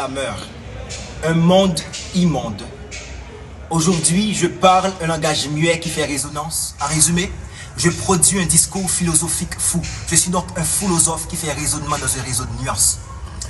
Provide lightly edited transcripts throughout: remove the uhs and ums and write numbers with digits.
slammer. Un monde immonde. Aujourd'hui, je parle un langage muet qui fait résonance. En résumé, je produis un discours philosophique fou. Je suis donc un philosophe qui fait raisonnement dans un réseau de nuances.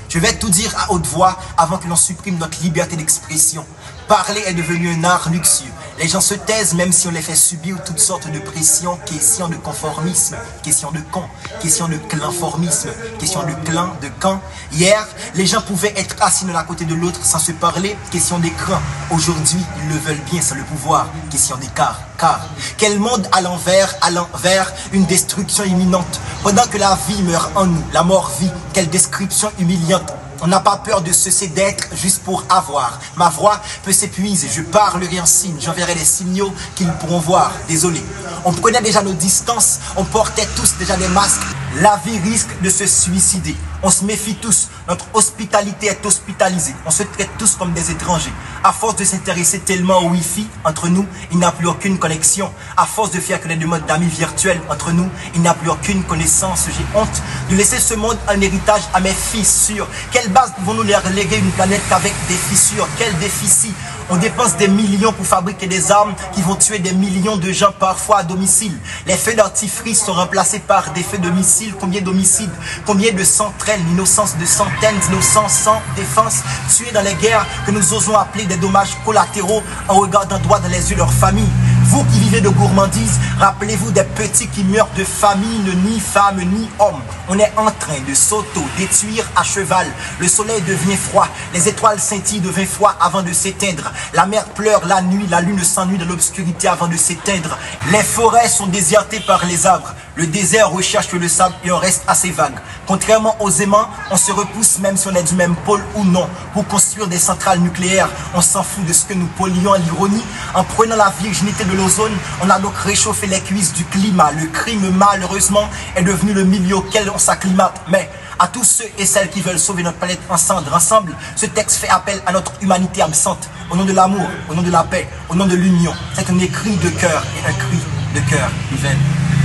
Je vais tout dire à haute voix avant que l'on supprime notre liberté d'expression. Parler est devenu un art luxueux. Les gens se taisent même si on les fait subir toutes sortes de pressions. Question de conformisme, question de con, question de clanformisme, question de clan, de camp. Hier, les gens pouvaient être assis l'un à côté de l'autre sans se parler. Question d'écran. Aujourd'hui, ils le veulent bien sans le pouvoir. Question d'écart. Car quel monde à l'envers, une destruction imminente. Pendant que la vie meurt en nous, la mort vit. Quelle description humiliante. On n'a pas peur de cesser d'être juste pour avoir. Ma voix peut s'épuiser, je parlerai en signe, j'enverrai des signaux qu'ils pourront voir. Désolé. On prenait déjà nos distances, on portait tous déjà des masques. La vie risque de se suicider. On se méfie tous, notre hospitalité est hospitalisée. On se traite tous comme des étrangers. À force de s'intéresser tellement au Wi-Fi, entre nous, il n'y a plus aucune connexion. À force de faire que des demandes d'amis virtuels, entre nous, il n'y a plus aucune connaissance. J'ai honte de laisser ce monde en héritage à mes fissures. Quelle base pouvons-nous leur léguer une planète avec des fissures? Quel déficit? On dépense des millions pour fabriquer des armes qui vont tuer des millions de gens parfois à domicile. Les feux d'artifice sont remplacés par des feux de missiles. Combien d'homicides? Combien de centrales? L'innocence de centaines d'innocents sans défense, tués dans les guerres que nous osons appeler des dommages collatéraux en regardant droit dans les yeux de leur famille. Vous qui vivez de gourmandise, rappelez-vous des petits qui meurent de famine, ni femme, ni homme. On est en train de s'auto-détruire à cheval. Le soleil devient froid, les étoiles scintillent de 20 fois avant de s'éteindre. La mer pleure la nuit, la lune s'ennuie de l'obscurité avant de s'éteindre. Les forêts sont désertées par les arbres. Le désert recherche le sable et on reste assez vague. Contrairement aux aimants, on se repousse même si on est du même pôle ou non. Pour construire des centrales nucléaires, on s'en fout de ce que nous polluons à l'ironie. En prenant la virginité de l'ozone, on a donc réchauffé les cuisses du climat. Le crime, malheureusement, est devenu le milieu auquel on s'acclimate. Mais à tous ceux et celles qui veulent sauver notre planète ensemble, ce texte fait appel à notre humanité absente. Au nom de l'amour, au nom de la paix, au nom de l'union. C'est un écrit de cœur et un cri de cœur. Even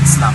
Islam.